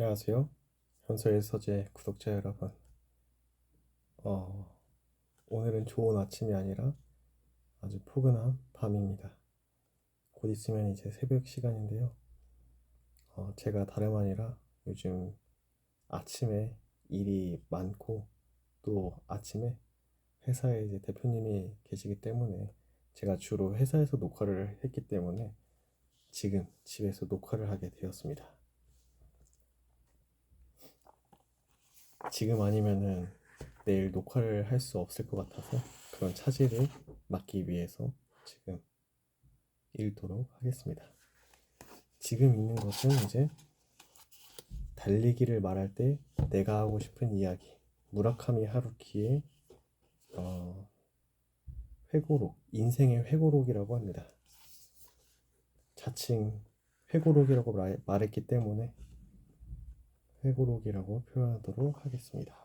안녕하세요. 현서의 서재 구독자 여러분. 어, 오늘은 좋은 아침이 아니라 아주 포근한 밤입니다. 곧 있으면 이제 새벽 시간인데요. 제가 다름 아니라 요즘 아침에 일이 많고 또 아침에 회사에 이제 대표님이 계시기 때문에 제가 주로 회사에서 녹화를 했기 때문에 지금 집에서 녹화를 하게 되었습니다. 지금 아니면은 내일 녹화를 할 수 없을 것 같아서 그런 차질을 막기 위해서 지금 읽도록 하겠습니다. 지금 읽는 것은 이제 달리기를 말할 때 내가 하고 싶은 이야기, 무라카미 하루키의 회고록, 인생의 회고록이라고 합니다. 자칭 회고록이라고 말했기 때문에 회고록이라고 표현하도록 하겠습니다.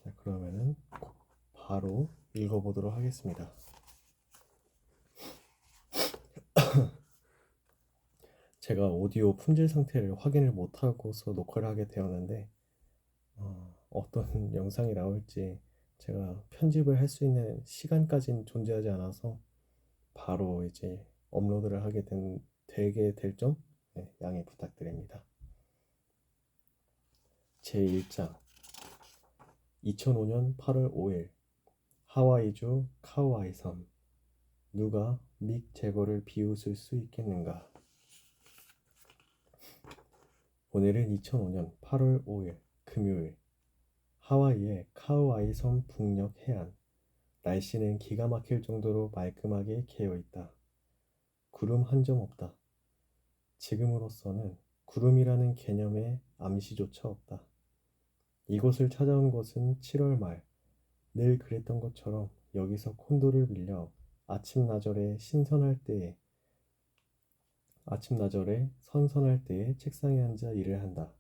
자, 그러면은 바로 읽어보도록 하겠습니다. 제가 오디오 품질 상태를 확인을 못하고서 녹화를 하게 되었는데 어떤 영상이 나올지 제가 편집을 할 수 있는 시간까지는 존재하지 않아서 바로 이제 업로드를 되게 될 점 양해 부탁드립니다. 제1장 2005년 8월 5일 하와이주 카우아이 섬. 누가 믹 제거를 비웃을 수 있겠는가? 오늘은 2005년 8월 5일 금요일 하와이의 카우아이 섬 북녘 해안. 날씨는 기가 막힐 정도로 말끔하게 개어 있다. 구름 한 점 없다. 지금으로서는 구름이라는 개념의 암시조차 없다. 이곳을 찾아온 것은 7월 말. 늘 그랬던 것처럼 여기서 콘도를 빌려 아침나절에 선선할 때에 책상에 앉아 일을 한다.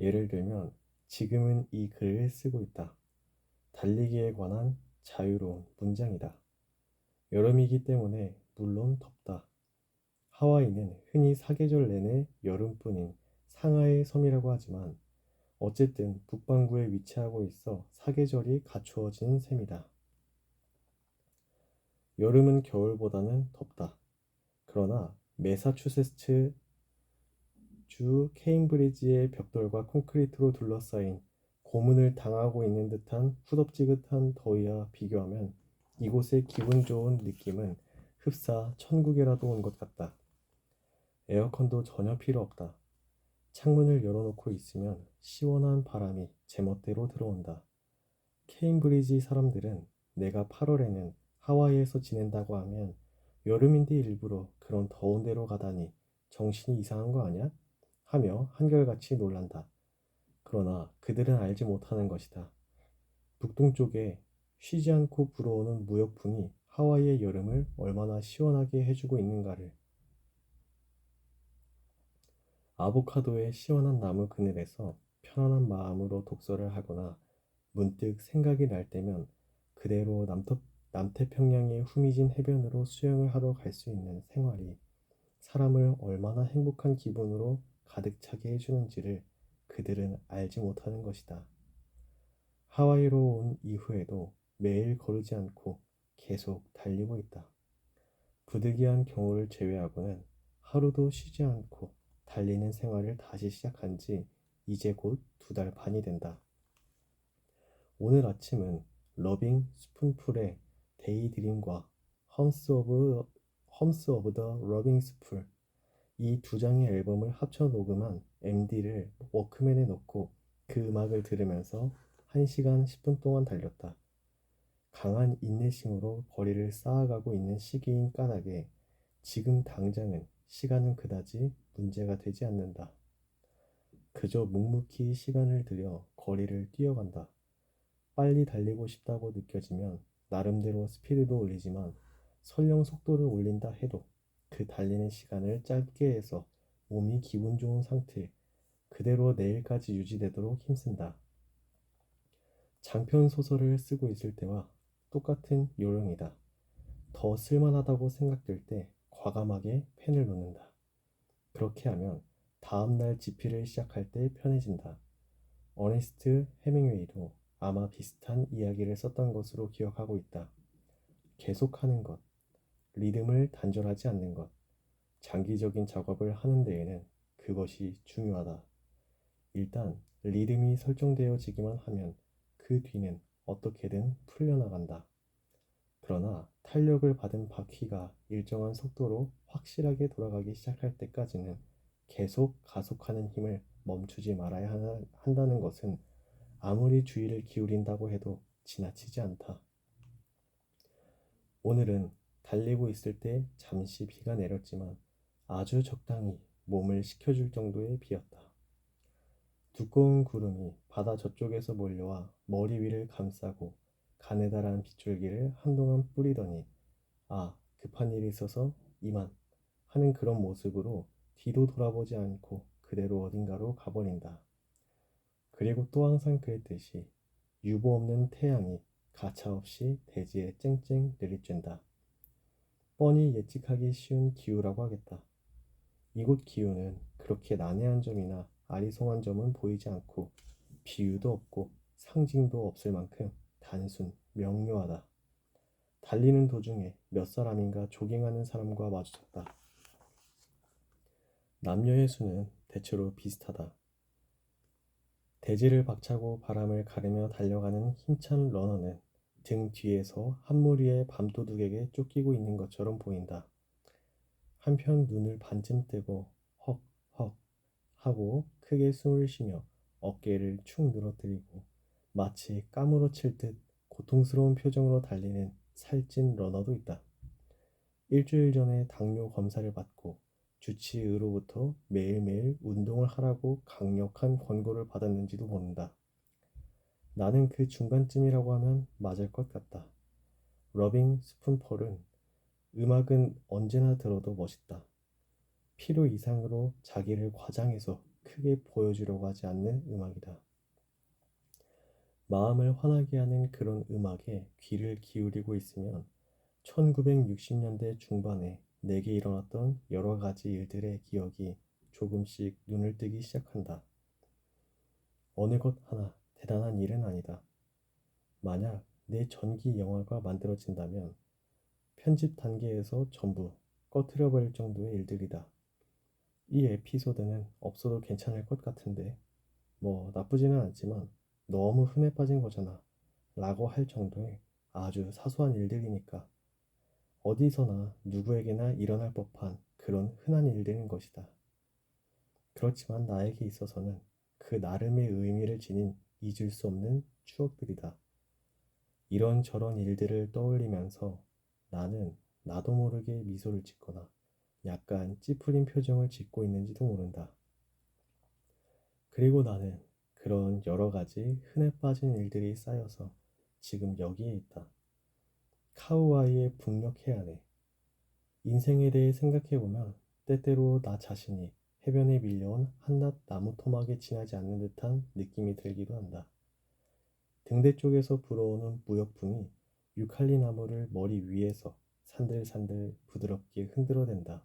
예를 들면 지금은 이 글을 쓰고 있다. 달리기에 관한 자유로운 문장이다. 여름이기 때문에 물론 덥다. 하와이는 흔히 사계절 내내 여름뿐인 상하의 섬이라고 하지만 어쨌든 북반구에 위치하고 있어 사계절이 갖추어진 셈이다. 여름은 겨울보다는 덥다. 그러나 매사추세츠 주 케임브리지의 벽돌과 콘크리트로 둘러싸인 고문을 당하고 있는 듯한 후덥지근한 더위와 비교하면 이곳의 기분 좋은 느낌은 흡사 천국에라도 온 것 같다. 에어컨도 전혀 필요 없다. 창문을 열어놓고 있으면 시원한 바람이 제멋대로 들어온다. 케임브리지 사람들은 내가 8월에는 하와이에서 지낸다고 하면 여름인데 일부러 그런 더운 데로 가다니 정신이 이상한 거 아니야? 하며 한결같이 놀란다. 그러나 그들은 알지 못하는 것이다. 북동쪽에 쉬지 않고 불어오는 무역풍이 하와이의 여름을 얼마나 시원하게 해주고 있는가를. 아보카도의 시원한 나무 그늘에서 편안한 마음으로 독서를 하거나 문득 생각이 날 때면 그대로 남태평양의 후미진 해변으로 수영을 하러 갈 수 있는 생활이 사람을 얼마나 행복한 기분으로 가득 차게 해주는지를 그들은 알지 못하는 것이다. 하와이로 온 이후에도 매일 거르지 않고 계속 달리고 있다. 부득이한 경우를 제외하고는 하루도 쉬지 않고 달리는 생활을 다시 시작한 지 이제 곧 2달 반이 된다. 오늘 아침은 러빙 스푼풀의 데이드림과 험스 오브 더 러빙 스풀 이 두 장의 앨범을 합쳐 녹음한 MD를 워크맨에 넣고 그 음악을 들으면서 1시간 10분 동안 달렸다. 강한 인내심으로 거리를 쌓아가고 있는 시기인 까닭에 지금 당장은 시간은 그다지 문제가 되지 않는다. 그저 묵묵히 시간을 들여 거리를 뛰어간다. 빨리 달리고 싶다고 느껴지면 나름대로 스피드도 올리지만 설령 속도를 올린다 해도 그 달리는 시간을 짧게 해서 몸이 기분 좋은 상태 그대로 내일까지 유지되도록 힘쓴다. 장편 소설을 쓰고 있을 때와 똑같은 요령이다. 더 쓸만하다고 생각될 때 과감하게 펜을 놓는다. 그렇게 하면 다음날 지피를 시작할 때 편해진다. 어네스트 헤밍웨이도 아마 비슷한 이야기를 썼던 것으로 기억하고 있다. 계속하는 것, 리듬을 단절하지 않는 것, 장기적인 작업을 하는 데에는 그것이 중요하다. 일단 리듬이 설정되어지기만 하면 그 뒤는 어떻게든 풀려나간다. 그러나 탄력을 받은 바퀴가 일정한 속도로 확실하게 돌아가기 시작할 때까지는 계속 가속하는 힘을 멈추지 말아야 한다는 것은 아무리 주의를 기울인다고 해도 지나치지 않다. 오늘은 달리고 있을 때 잠시 비가 내렸지만 아주 적당히 몸을 식혀줄 정도의 비였다. 두꺼운 구름이 바다 저쪽에서 몰려와 머리 위를 감싸고 가느다란 빗줄기를 한동안 뿌리더니 아, 급한 일이 있어서 이만 하는 그런 모습으로 뒤도 돌아보지 않고 그대로 어딘가로 가버린다. 그리고 또 항상 그랬듯이 유보 없는 태양이 가차없이 대지에 쨍쨍 내리쬐다. 뻔히 예측하기 쉬운 기후라고 하겠다. 이곳 기후는 그렇게 난해한 점이나 아리송한 점은 보이지 않고 비유도 없고 상징도 없을 만큼 단순, 명료하다. 달리는 도중에 몇 사람인가 조깅하는 사람과 마주쳤다. 남녀의 수는 대체로 비슷하다. 대지를 박차고 바람을 가르며 달려가는 힘찬 러너는 등 뒤에서 한 무리의 밤도둑에게 쫓기고 있는 것처럼 보인다. 한편 눈을 반쯤 뜨고 헉, 헉 하고 크게 숨을 쉬며 어깨를 축 늘어뜨리고 마치 까무러칠 듯 고통스러운 표정으로 달리는 살찐 러너도 있다. 일주일 전에 당뇨 검사를 받고 주치의로부터 매일매일 운동을 하라고 강력한 권고를 받았는지도 모른다. 나는 그 중간쯤이라고 하면 맞을 것 같다. 러빙 스푼폴은 음악은 언제나 들어도 멋있다. 필요 이상으로 자기를 과장해서 크게 보여주려고 하지 않는 음악이다. 마음을 화나게 하는 그런 음악에 귀를 기울이고 있으면 1960년대 중반에 내게 일어났던 여러 가지 일들의 기억이 조금씩 눈을 뜨기 시작한다. 어느 것 하나 대단한 일은 아니다. 만약 내 전기 영화가 만들어진다면 편집 단계에서 전부 꺼트려 버릴 정도의 일들이다. 이 에피소드는 없어도 괜찮을 것 같은데 뭐 나쁘지는 않지만 너무 흔해 빠진 거잖아 라고 할 정도의 아주 사소한 일들이니까 어디서나 누구에게나 일어날 법한 그런 흔한 일들인 것이다. 그렇지만 나에게 있어서는 그 나름의 의미를 지닌 잊을 수 없는 추억들이다. 이런저런 일들을 떠올리면서 나는 나도 모르게 미소를 짓거나 약간 찌푸린 표정을 짓고 있는지도 모른다. 그리고 나는 그런 여러 가지 흔해 빠진 일들이 쌓여서 지금 여기에 있다. 카우아이의 북녘 해안에. 인생에 대해 생각해보면 때때로 나 자신이 해변에 밀려온 한낱 나무 토막에 지나지 않는 듯한 느낌이 들기도 한다. 등대 쪽에서 불어오는 무역풍이 유칼리 나무를 머리 위에서 산들산들 부드럽게 흔들어댄다.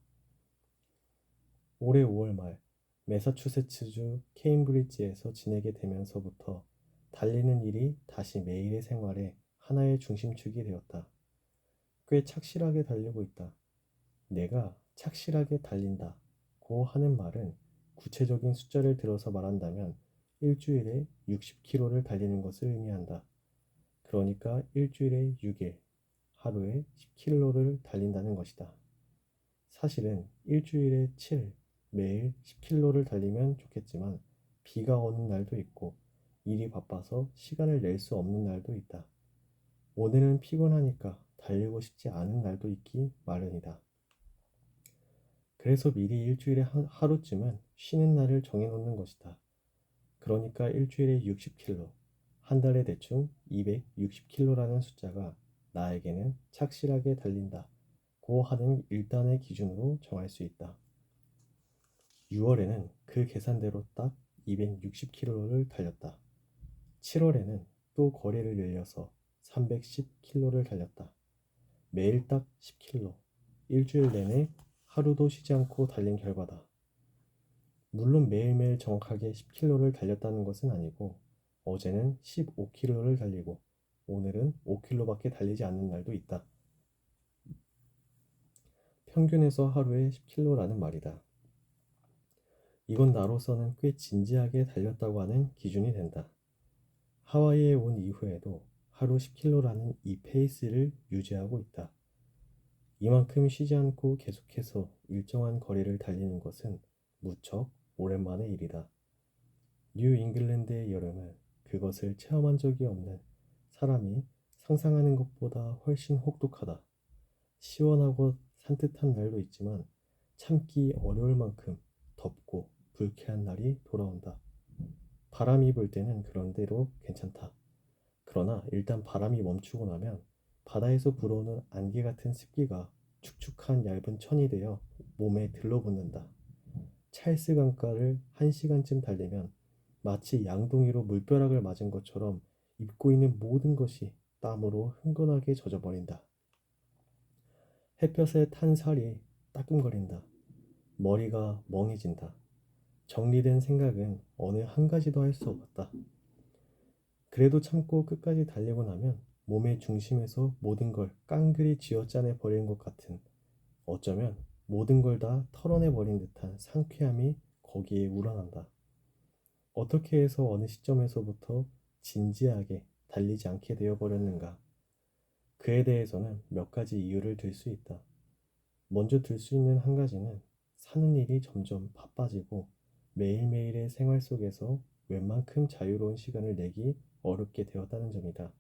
올해 5월 말 매사추세츠주 케임브리지에서 지내게 되면서부터 달리는 일이 다시 매일의 생활의 하나의 중심축이 되었다. 꽤 착실하게 달리고 있다. 내가 착실하게 달린다고 하는 말은 구체적인 숫자를 들어서 말한다면 일주일에 60km를 달리는 것을 의미한다. 그러니까 일주일에 6일, 하루에 10km를 달린다는 것이다. 사실은 일주일에 7, 매일 10km를 달리면 좋겠지만 비가 오는 날도 있고 일이 바빠서 시간을 낼 수 없는 날도 있다. 오늘은 피곤하니까 달리고 싶지 않은 날도 있기 마련이다. 그래서 미리 일주일에 하루쯤은 쉬는 날을 정해놓는 것이다. 그러니까 일주일에 60km, 한 달에 대충 260km라는 숫자가 나에게는 착실하게 달린다고 하는 일단의 기준으로 정할 수 있다. 6월에는 그 계산대로 딱 260km를 달렸다. 7월에는 또 거리를 늘려서 310km를 달렸다. 매일 딱 10km, 일주일 내내 하루도 쉬지 않고 달린 결과다. 물론 매일매일 정확하게 10km를 달렸다는 것은 아니고 어제는 15km를 달리고 오늘은 5km밖에 달리지 않는 날도 있다. 평균에서 하루에 10km라는 말이다. 이건 나로서는 꽤 진지하게 달렸다고 하는 기준이 된다. 하와이에 온 이후에도 하루 10km라는 이 페이스를 유지하고 있다. 이만큼 쉬지 않고 계속해서 일정한 거리를 달리는 것은 무척 오랜만의 일이다. 뉴 잉글랜드의 여름은 그것을 체험한 적이 없는 사람이 상상하는 것보다 훨씬 혹독하다. 시원하고 산뜻한 날도 있지만 참기 어려울 만큼 덥고 불쾌한 날이 돌아온다. 바람이 불 때는 그런대로 괜찮다. 그러나 일단 바람이 멈추고 나면 바다에서 불어오는 안개 같은 습기가 축축한 얇은 천이 되어 몸에 들러붙는다. 찰스 강가를 1시간쯤 달리면 마치 양동이로 물벼락을 맞은 것처럼 입고 있는 모든 것이 땀으로 흥건하게 젖어버린다. 햇볕에 탄 살이 따끔거린다. 머리가 멍해진다. 정리된 생각은 어느 한 가지도 할 수 없었다. 그래도 참고 끝까지 달리고 나면 몸의 중심에서 모든 걸 깡그리 쥐어짜내 버린 것 같은, 어쩌면 모든 걸 다 털어내 버린 듯한 상쾌함이 거기에 우러난다. 어떻게 해서 어느 시점에서부터 진지하게 달리지 않게 되어 버렸는가? 그에 대해서는 몇 가지 이유를 들 수 있다. 먼저 들 수 있는 한 가지는 사는 일이 점점 바빠지고 매일매일의 생활 속에서 웬만큼 자유로운 시간을 내기 어렵게 되었다는 점이다.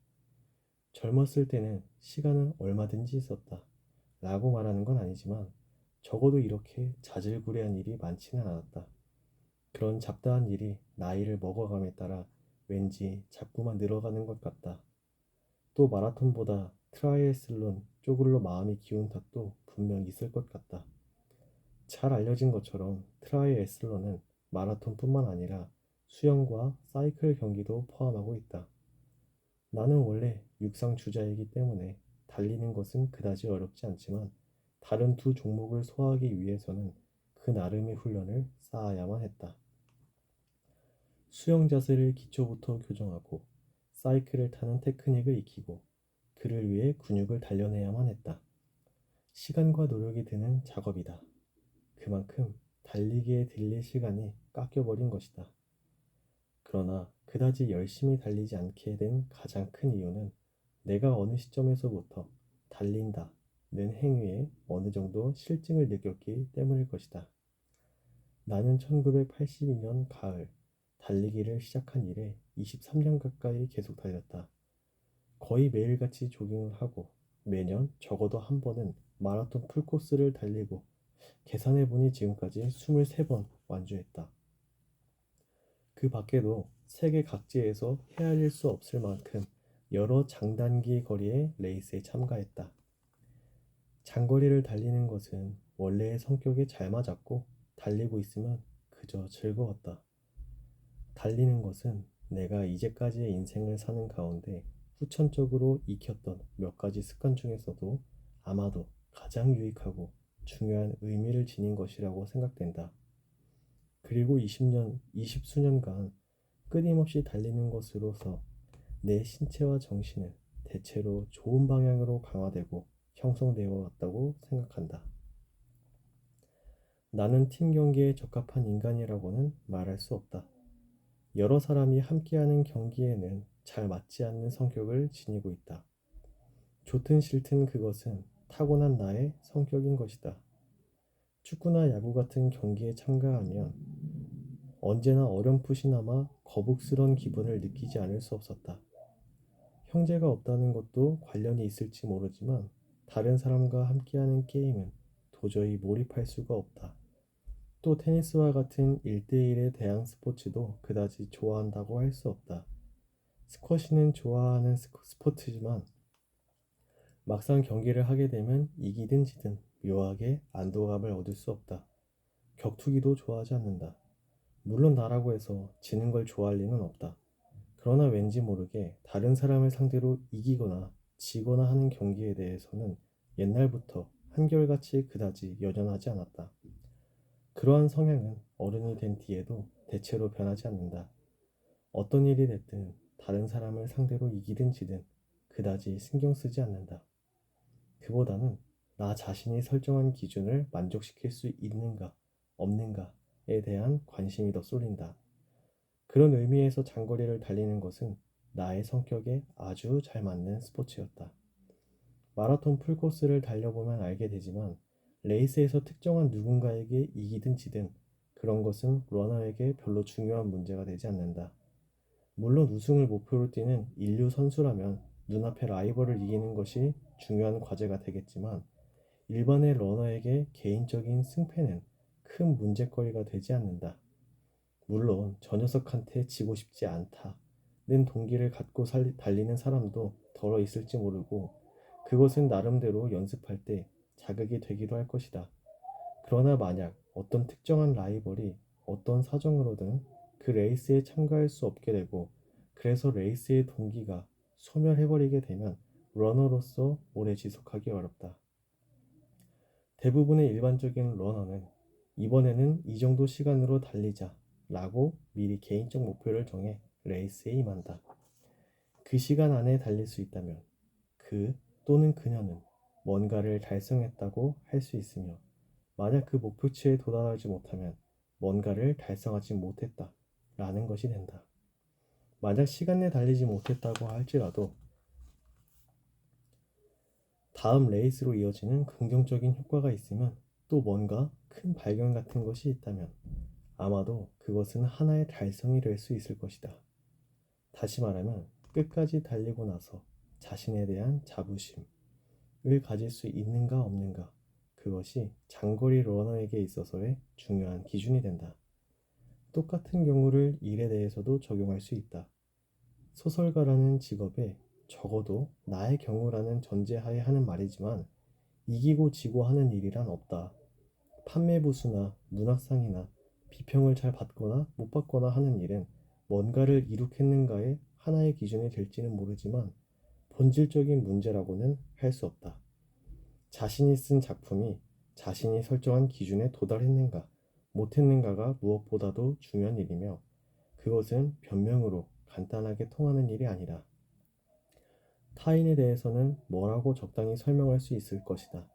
젊었을 때는 시간은 얼마든지 있었다 라고 말하는 건 아니지만 적어도 이렇게 자질구레한 일이 많지는 않았다. 그런 잡다한 일이 나이를 먹어감에 따라 왠지 자꾸만 늘어가는 것 같다. 또 마라톤보다 트라이애슬론 쪽으로 마음이 기운 탓도 분명 있을 것 같다. 잘 알려진 것처럼 트라이애슬론은 마라톤뿐만 아니라 수영과 사이클 경기도 포함하고 있다. 나는 원래 육상 주자이기 때문에 달리는 것은 그다지 어렵지 않지만 다른 두 종목을 소화하기 위해서는 그 나름의 훈련을 쌓아야만 했다. 수영 자세를 기초부터 교정하고 사이클을 타는 테크닉을 익히고 그를 위해 근육을 단련해야만 했다. 시간과 노력이 드는 작업이다. 그만큼 달리기에 들릴 시간이 깎여버린 것이다. 그러나 그다지 열심히 달리지 않게 된 가장 큰 이유는 내가 어느 시점에서부터 달린다는 행위에 어느 정도 실증을 느꼈기 때문일 것이다. 나는 1982년 가을 달리기를 시작한 이래 23년 가까이 계속 달렸다. 거의 매일같이 조깅을 하고 매년 적어도 한 번은 마라톤 풀코스를 달리고 계산해보니 지금까지 23번 완주했다. 그 밖에도 세계 각지에서 헤아릴 수 없을 만큼 여러 장단기 거리의 레이스에 참가했다. 장거리를 달리는 것은 원래의 성격에 잘 맞았고 달리고 있으면 그저 즐거웠다. 달리는 것은 내가 이제까지의 인생을 사는 가운데 후천적으로 익혔던 몇 가지 습관 중에서도 아마도 가장 유익하고 중요한 의미를 지닌 것이라고 생각된다. 그리고 20수년간 끊임없이 달리는 것으로서 내 신체와 정신은 대체로 좋은 방향으로 강화되고 형성되어 왔다고 생각한다. 나는 팀 경기에 적합한 인간이라고는 말할 수 없다. 여러 사람이 함께하는 경기에는 잘 맞지 않는 성격을 지니고 있다. 좋든 싫든 그것은 타고난 나의 성격인 것이다. 축구나 야구 같은 경기에 참가하면 언제나 어렴풋이나마 거북스런 기분을 느끼지 않을 수 없었다. 형제가 없다는 것도 관련이 있을지 모르지만 다른 사람과 함께하는 게임은 도저히 몰입할 수가 없다. 또 테니스와 같은 1대1의 대항 스포츠도 그다지 좋아한다고 할 수 없다. 스쿼시는 좋아하는 스포츠지만 막상 경기를 하게 되면 이기든 지든 묘하게 안도감을 얻을 수 없다. 격투기도 좋아하지 않는다. 물론 나라고 해서 지는 걸 좋아할 리는 없다. 그러나 왠지 모르게 다른 사람을 상대로 이기거나 지거나 하는 경기에 대해서는 옛날부터 한결같이 그다지 연연하지 않았다. 그러한 성향은 어른이 된 뒤에도 대체로 변하지 않는다. 어떤 일이 됐든 다른 사람을 상대로 이기든 지든 그다지 신경 쓰지 않는다. 그보다는 나 자신이 설정한 기준을 만족시킬 수 있는가, 없는가에 대한 관심이 더 쏠린다. 그런 의미에서 장거리를 달리는 것은 나의 성격에 아주 잘 맞는 스포츠였다. 마라톤 풀코스를 달려보면 알게 되지만 레이스에서 특정한 누군가에게 이기든 지든 그런 것은 러너에게 별로 중요한 문제가 되지 않는다. 물론 우승을 목표로 뛰는 인류 선수라면 눈앞의 라이벌을 이기는 것이 중요한 과제가 되겠지만 일반의 러너에게 개인적인 승패는 큰 문제거리가 되지 않는다. 물론 저 녀석한테 지고 싶지 않다는 동기를 갖고 달리는 사람도 덜어 있을지 모르고 그것은 나름대로 연습할 때 자극이 되기도 할 것이다. 그러나 만약 어떤 특정한 라이벌이 어떤 사정으로든 그 레이스에 참가할 수 없게 되고 그래서 레이스의 동기가 소멸해버리게 되면 러너로서 오래 지속하기 어렵다. 대부분의 일반적인 러너는 이번에는 이 정도 시간으로 달리자 라고 미리 개인적 목표를 정해 레이스에 임한다. 그 시간 안에 달릴 수 있다면 그 또는 그녀는 뭔가를 달성했다고 할 수 있으며 만약 그 목표치에 도달하지 못하면 뭔가를 달성하지 못했다 라는 것이 된다. 만약 시간 내에 달리지 못했다고 할지라도 다음 레이스로 이어지는 긍정적인 효과가 있으면 또 뭔가 큰 발견 같은 것이 있다면 아마도 그것은 하나의 달성이 될 수 있을 것이다. 다시 말하면 끝까지 달리고 나서 자신에 대한 자부심을 가질 수 있는가 없는가 그것이 장거리 러너에게 있어서의 중요한 기준이 된다. 똑같은 경우를 일에 대해서도 적용할 수 있다. 소설가라는 직업에 적어도 나의 경우라는 전제하에 하는 말이지만 이기고 지고 하는 일이란 없다. 판매 부수나 문학상이나 비평을 잘 받거나 못 받거나 하는 일은 뭔가를 이룩했는가의 하나의 기준이 될지는 모르지만 본질적인 문제라고는 할 수 없다. 자신이 쓴 작품이 자신이 설정한 기준에 도달했는가, 못했는가가 무엇보다도 중요한 일이며 그것은 변명으로 간단하게 통하는 일이 아니라 타인에 대해서는 뭐라고 적당히 설명할 수 있을 것이다.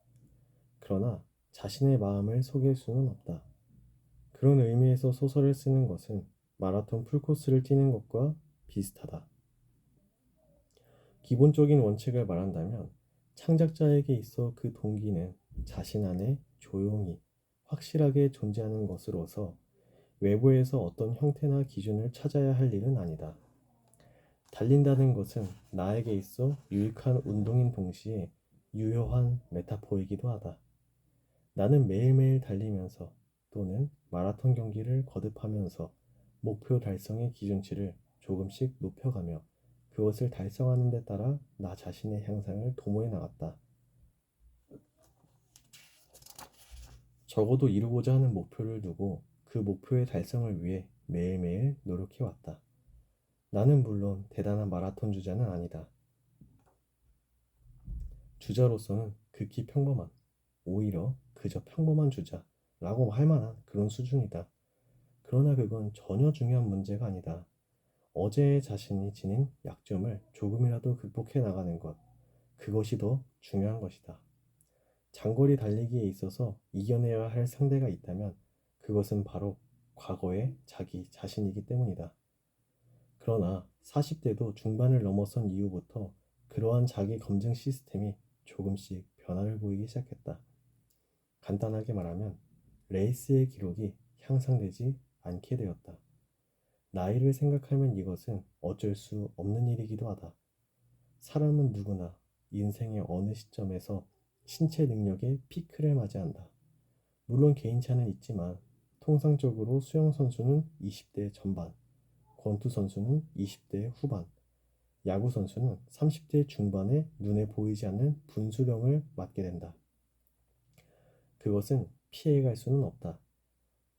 그러나 자신의 마음을 속일 수는 없다. 그런 의미에서 소설을 쓰는 것은 마라톤 풀코스를 뛰는 것과 비슷하다. 기본적인 원칙을 말한다면 창작자에게 있어 그 동기는 자신 안에 조용히 확실하게 존재하는 것으로서 외부에서 어떤 형태나 기준을 찾아야 할 일은 아니다. 달린다는 것은 나에게 있어 유익한 운동인 동시에 유효한 메타포이기도 하다. 나는 매일매일 달리면서 또는 마라톤 경기를 거듭하면서 목표 달성의 기준치를 조금씩 높여가며 그것을 달성하는 데 따라 나 자신의 향상을 도모해 나갔다. 적어도 이루고자 하는 목표를 두고 그 목표의 달성을 위해 매일매일 노력해 왔다. 나는 물론 대단한 마라톤 주자는 아니다. 주자로서는 극히 평범한, 오히려 그저 평범한 주자라고 할 만한 그런 수준이다. 그러나 그건 전혀 중요한 문제가 아니다. 어제의 자신이 지닌 약점을 조금이라도 극복해 나가는 것, 그것이 더 중요한 것이다. 장거리 달리기에 있어서 이겨내야 할 상대가 있다면 그것은 바로 과거의 자기 자신이기 때문이다. 그러나 40대도 중반을 넘어선 이후부터 그러한 자기 검증 시스템이 조금씩 변화를 보이기 시작했다. 간단하게 말하면 레이스의 기록이 향상되지 않게 되었다. 나이를 생각하면 이것은 어쩔 수 없는 일이기도 하다. 사람은 누구나 인생의 어느 시점에서 신체 능력의 피크를 맞이한다. 물론 개인차는 있지만 통상적으로 수영 선수는 20대 전반, 권투 선수는 20대 후반, 야구 선수는 30대 중반에 눈에 보이지 않는 분수령을 맞게 된다. 그것은 피해갈 수는 없다.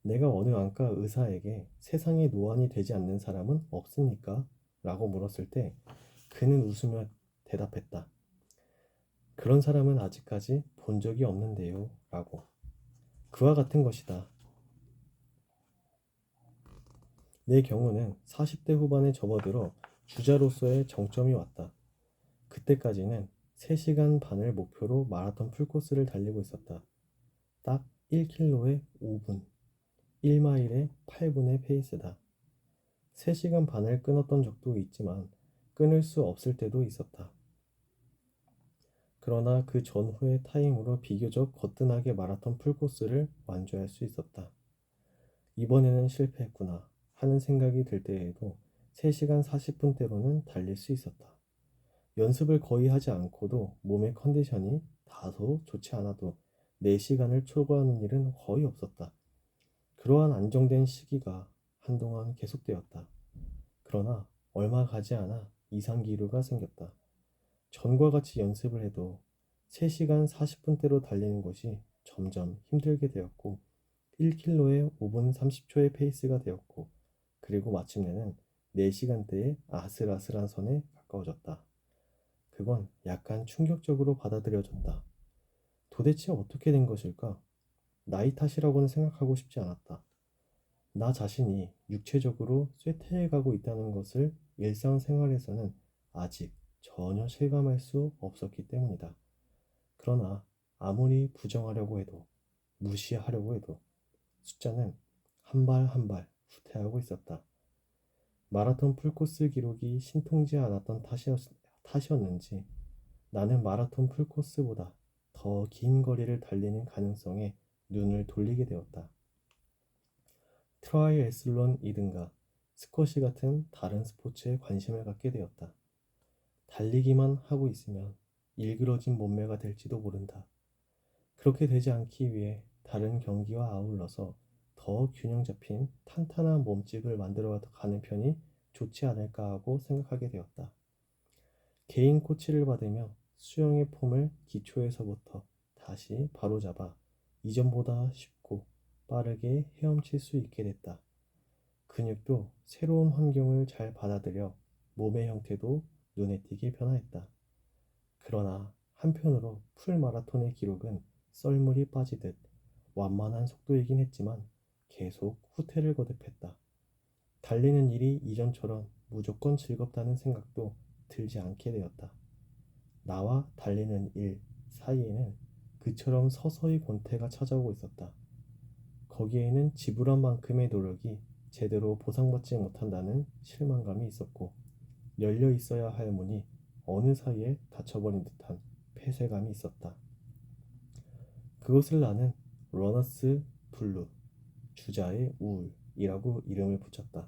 내가 어느 안과 의사에게 세상에 노안이 되지 않는 사람은 없습니까? 라고 물었을 때 그는 웃으며 대답했다. 그런 사람은 아직까지 본 적이 없는데요. 라고. 그와 같은 것이다. 내 경우는 40대 후반에 접어들어 주자로서의 정점이 왔다. 그때까지는 3시간 반을 목표로 마라톤 풀코스를 달리고 있었다. 딱 1km에 5분, 1마일에 8분의 페이스다. 3시간 반을 끊었던 적도 있지만 끊을 수 없을 때도 있었다. 그러나 그 전후의 타임으로 비교적 거뜬하게 마라톤 풀코스를 완주할 수 있었다. 이번에는 실패했구나 하는 생각이 들 때에도 3시간 40분대로는 달릴 수 있었다. 연습을 거의 하지 않고도 몸의 컨디션이 다소 좋지 않아도 4시간을 초과하는 일은 거의 없었다. 그러한 안정된 시기가 한동안 계속되었다. 그러나 얼마 가지 않아 이상 기류가 생겼다. 전과 같이 연습을 해도 3시간 40분대로 달리는 것이 점점 힘들게 되었고 1km에 5분 30초의 페이스가 되었고 그리고 마침내는 4시간대의 아슬아슬한 선에 가까워졌다. 그건 약간 충격적으로 받아들여졌다. 도대체 어떻게 된 것일까? 나이 탓이라고는 생각하고 싶지 않았다. 나 자신이 육체적으로 쇠퇴해가고 있다는 것을 일상생활에서는 아직 전혀 실감할 수 없었기 때문이다. 그러나 아무리 부정하려고 해도 무시하려고 해도 숫자는 한 발 한 발 후퇴하고 있었다. 마라톤 풀코스 기록이 신통치 않았던 탓이었는지 나는 마라톤 풀코스보다 더 긴 거리를 달리는 가능성에 눈을 돌리게 되었다. 트라이애슬론이든가 스쿼시 같은 다른 스포츠에 관심을 갖게 되었다. 달리기만 하고 있으면 일그러진 몸매가 될지도 모른다. 그렇게 되지 않기 위해 다른 경기와 아울러서 더 균형 잡힌 탄탄한 몸집을 만들어 가는 편이 좋지 않을까 하고 생각하게 되었다. 개인 코치를 받으며 수영의 폼을 기초에서부터 다시 바로잡아 이전보다 쉽고 빠르게 헤엄칠 수 있게 됐다. 근육도 새로운 환경을 잘 받아들여 몸의 형태도 눈에 띄게 변화했다. 그러나 한편으로 풀마라톤의 기록은 썰물이 빠지듯 완만한 속도이긴 했지만 계속 후퇴를 거듭했다. 달리는 일이 이전처럼 무조건 즐겁다는 생각도 들지 않게 되었다. 나와 달리는 일 사이에는 그처럼 서서히 권태가 찾아오고 있었다. 거기에는 지불한 만큼의 노력이 제대로 보상받지 못한다는 실망감이 있었고 열려 있어야 할 문이 어느 사이에 닫혀버린 듯한 폐쇄감이 있었다. 그것을 나는 러너스 블루, 주자의 우울이라고 이름을 붙였다.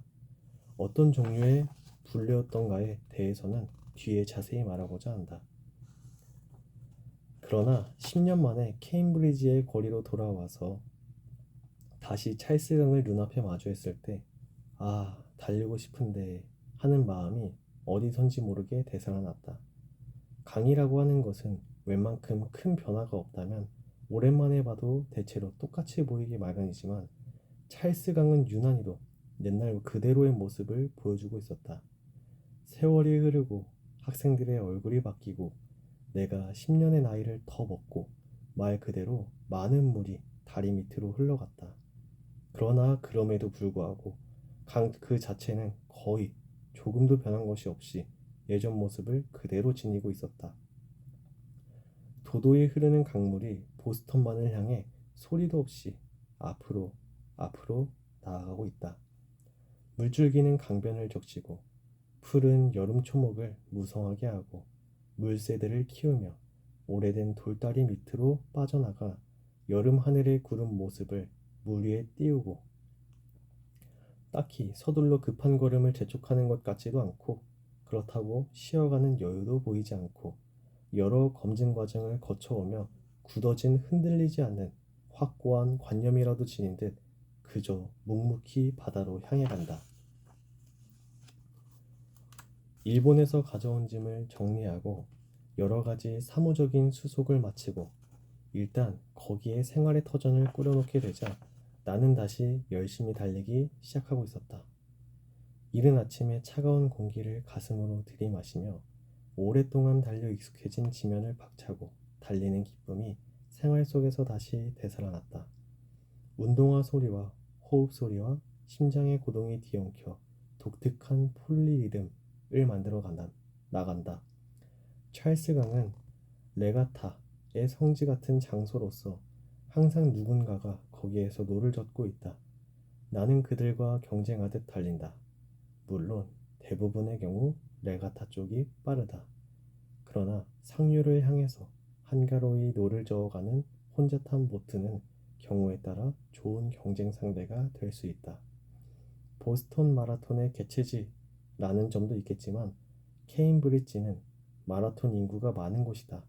어떤 종류의 불레였던가에 대해서는 뒤에 자세히 말하고자 한다. 그러나 10년 만에 케임브리지의 거리로 돌아와서 다시 찰스강을 눈앞에 마주했을 때 달리고 싶은데 하는 마음이 어디선지 모르게 되살아났다. 강이라고 하는 것은 웬만큼 큰 변화가 없다면 오랜만에 봐도 대체로 똑같이 보이기 마련이지만 찰스강은 유난히도 옛날 그대로의 모습을 보여주고 있었다. 세월이 흐르고 학생들의 얼굴이 바뀌고 내가 10년의 나이를 더 먹고 말 그대로 많은 물이 다리 밑으로 흘러갔다. 그러나 그럼에도 불구하고 강 그 자체는 거의 조금도 변한 것이 없이 예전 모습을 그대로 지니고 있었다. 도도히 흐르는 강물이 보스턴만을 향해 소리도 없이 앞으로 앞으로 나아가고 있다. 물줄기는 강변을 적시고 푸른 여름 초목을 무성하게 하고 물새들을 키우며 오래된 돌다리 밑으로 빠져나가 여름 하늘에 구른 모습을 물 위에 띄우고 딱히 서둘러 급한 걸음을 재촉하는 것 같지도 않고 그렇다고 쉬어가는 여유도 보이지 않고 여러 검증 과정을 거쳐오며 굳어진 흔들리지 않는 확고한 관념이라도 지닌 듯 그저 묵묵히 바다로 향해 간다. 일본에서 가져온 짐을 정리하고 여러 가지 사무적인 수속을 마치고 일단 거기에 생활의 터전을 꾸려놓게 되자 나는 다시 열심히 달리기 시작하고 있었다. 이른 아침에 차가운 공기를 가슴으로 들이마시며 오랫동안 달려 익숙해진 지면을 박차고 달리는 기쁨이 생활 속에서 다시 되살아났다. 운동화 소리와 호흡 소리와 심장의 고동이 뒤엉켜 독특한 폴리리듬을 만들어 나간다. 찰스 강은 레가타의 성지 같은 장소로서 항상 누군가가 거기에서 노를 젓고 있다. 나는 그들과 경쟁하듯 달린다. 물론 대부분의 경우 레가타 쪽이 빠르다. 그러나 상류를 향해서 한가로이 노를 저어가는 혼자 탄 보트는 경우에 따라 좋은 경쟁 상대가 될 수 있다. 보스턴 마라톤의 개최지라는 점도 있겠지만 케임브리지는 마라톤 인구가 많은 곳이다.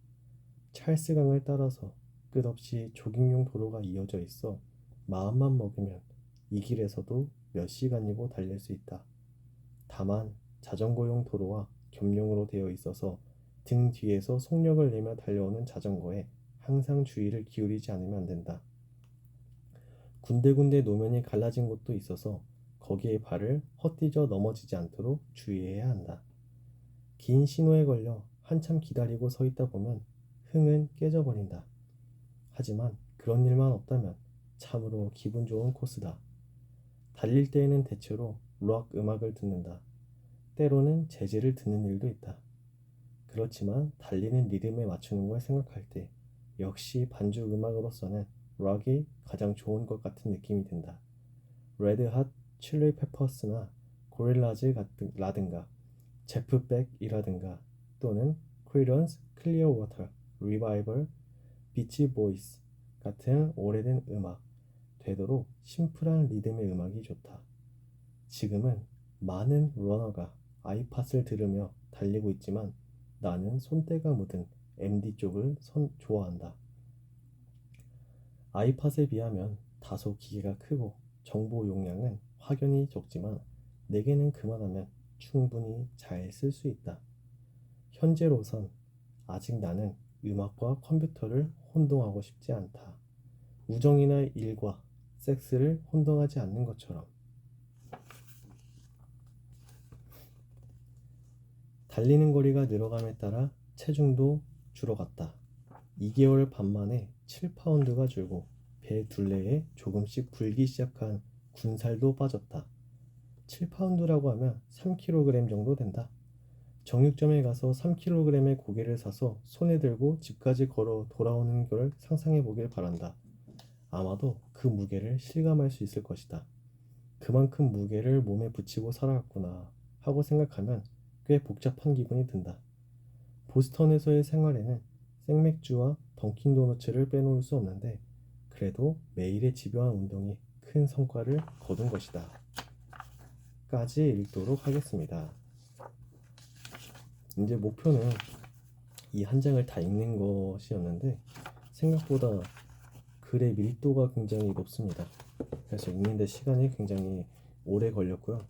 찰스강을 따라서 끝없이 조깅용 도로가 이어져 있어 마음만 먹으면 이 길에서도 몇 시간이고 달릴 수 있다. 다만 자전거용 도로와 겸용으로 되어 있어서 등 뒤에서 속력을 내며 달려오는 자전거에 항상 주의를 기울이지 않으면 안 된다. 군데군데 노면이 갈라진 곳도 있어서 거기에 발을 헛디뎌 넘어지지 않도록 주의해야 한다. 긴 신호에 걸려 한참 기다리고 서 있다 보면 흥은 깨져버린다. 하지만 그런 일만 없다면 참으로 기분 좋은 코스다. 달릴 때에는 대체로 록 음악을 듣는다. 때로는 재즈를 듣는 일도 있다. 그렇지만 달리는 리듬에 맞추는 걸 생각할 때 역시 반주 음악으로서는 록이 가장 좋은 것 같은 느낌이 든다. 레드핫 칠리 페퍼스나 고릴라즈라든가 제프 백이라든가 또는 크리던스 클리어워터 리바이벌 비치 보이스 같은 오래된 음악, 되도록 심플한 리듬의 음악이 좋다. 지금은 많은 러너가 아이팟을 들으며 달리고 있지만 나는 손때가 묻은 MD 쪽을 좋아한다. 아이팟에 비하면 다소 기계가 크고 정보 용량은 확연히 적지만 내게는 그만하면 충분히 잘 쓸 수 있다. 현재로선 아직 나는 음악과 컴퓨터를 혼동하고 싶지 않다. 우정이나 일과 섹스를 혼동하지 않는 것처럼. 달리는 거리가 늘어감에 따라 체중도 줄어갔다. 2개월 반 만에 7파운드가 줄고 배 둘레에 조금씩 불기 시작한 군살도 빠졌다. 7파운드라고 하면 3kg 정도 된다. 정육점에 가서 3kg의 고기를 사서 손에 들고 집까지 걸어 돌아오는 걸 상상해 보길 바란다. 아마도 그 무게를 실감할 수 있을 것이다. 그만큼 무게를 몸에 붙이고 살아왔구나 하고 생각하면 꽤 복잡한 기분이 든다. 보스턴에서의 생활에는 생맥주와 던킨도너츠를 빼놓을 수 없는데 그래도 매일의 집요한 운동이 큰 성과를 거둔 것이다. 까지 읽도록 하겠습니다. 이제 목표는 이 한 장을 다 읽는 것이었는데 생각보다 글의 밀도가 굉장히 높습니다. 그래서 읽는데 시간이 굉장히 오래 걸렸고요.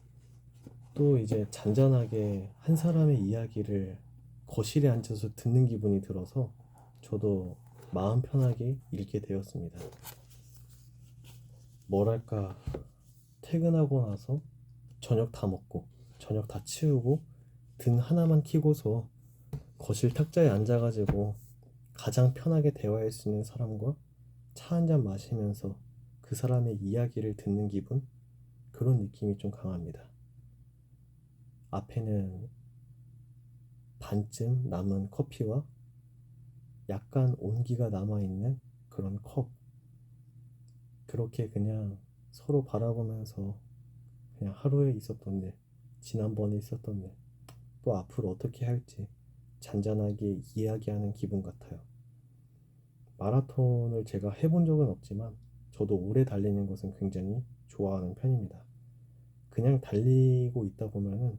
또 이제 잔잔하게 한 사람의 이야기를 거실에 앉아서 듣는 기분이 들어서 저도 마음 편하게 읽게 되었습니다. 뭐랄까, 퇴근하고 나서 저녁 다 먹고 저녁 다 치우고 등 하나만 키고서 거실 탁자에 앉아가지고 가장 편하게 대화할 수 있는 사람과 차 한잔 마시면서 그 사람의 이야기를 듣는 기분? 그런 느낌이 좀 강합니다. 앞에는 반쯤 남은 커피와 약간 온기가 남아있는 그런 컵. 그렇게 그냥 서로 바라보면서 그냥 하루에 있었던 일, 지난번에 있었던 일, 또 앞으로 어떻게 할지 잔잔하게 이야기하는 기분 같아요. 마라톤을 제가 해본 적은 없지만 저도 오래 달리는 것은 굉장히 좋아하는 편입니다. 그냥 달리고 있다 보면은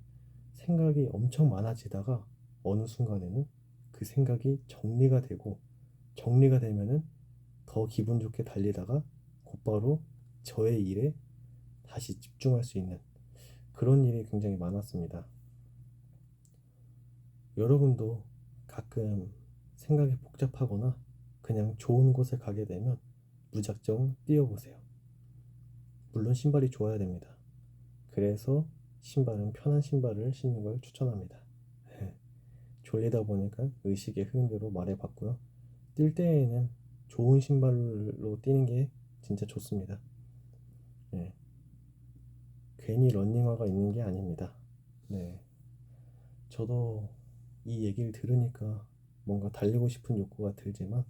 생각이 엄청 많아지다가 어느 순간에는 그 생각이 정리가 되고 정리가 되면은 더 기분 좋게 달리다가 곧바로 저의 일에 다시 집중할 수 있는 그런 일이 굉장히 많았습니다. 여러분도 가끔 생각이 복잡하거나 그냥 좋은 곳에 가게 되면 무작정 뛰어보세요. 물론 신발이 좋아야 됩니다. 그래서 신발은 편한 신발을 신는 걸 추천합니다. 졸리다 보니까 의식의 흐름대로 말해봤고요. 뛸 때에는 좋은 신발로 뛰는 게 진짜 좋습니다. 네. 괜히 런닝화가 있는 게 아닙니다. 네, 저도 이 얘기를 들으니까 뭔가 달리고 싶은 욕구가 들지만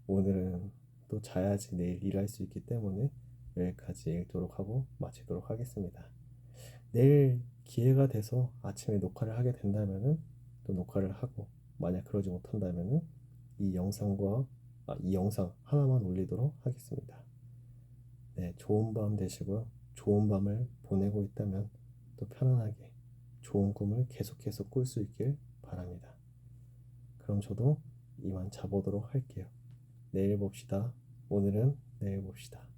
오늘은 또 자야지 내일 일할 수 있기 때문에 여기까지 읽도록 하고 마치도록 하겠습니다. 내일 기회가 돼서 아침에 녹화를 하게 된다면은 또 녹화를 하고, 만약 그러지 못한다면은 이 영상 하나만 올리도록 하겠습니다. 네, 좋은 밤 되시고요. 좋은 밤을 보내고 있다면 또 편안하게 좋은 꿈을 계속해서 꿀 수 있길 바랍니다. 그럼 저도 이만 자보도록 할게요. 내일 봅시다. 오늘은 내일 봅시다.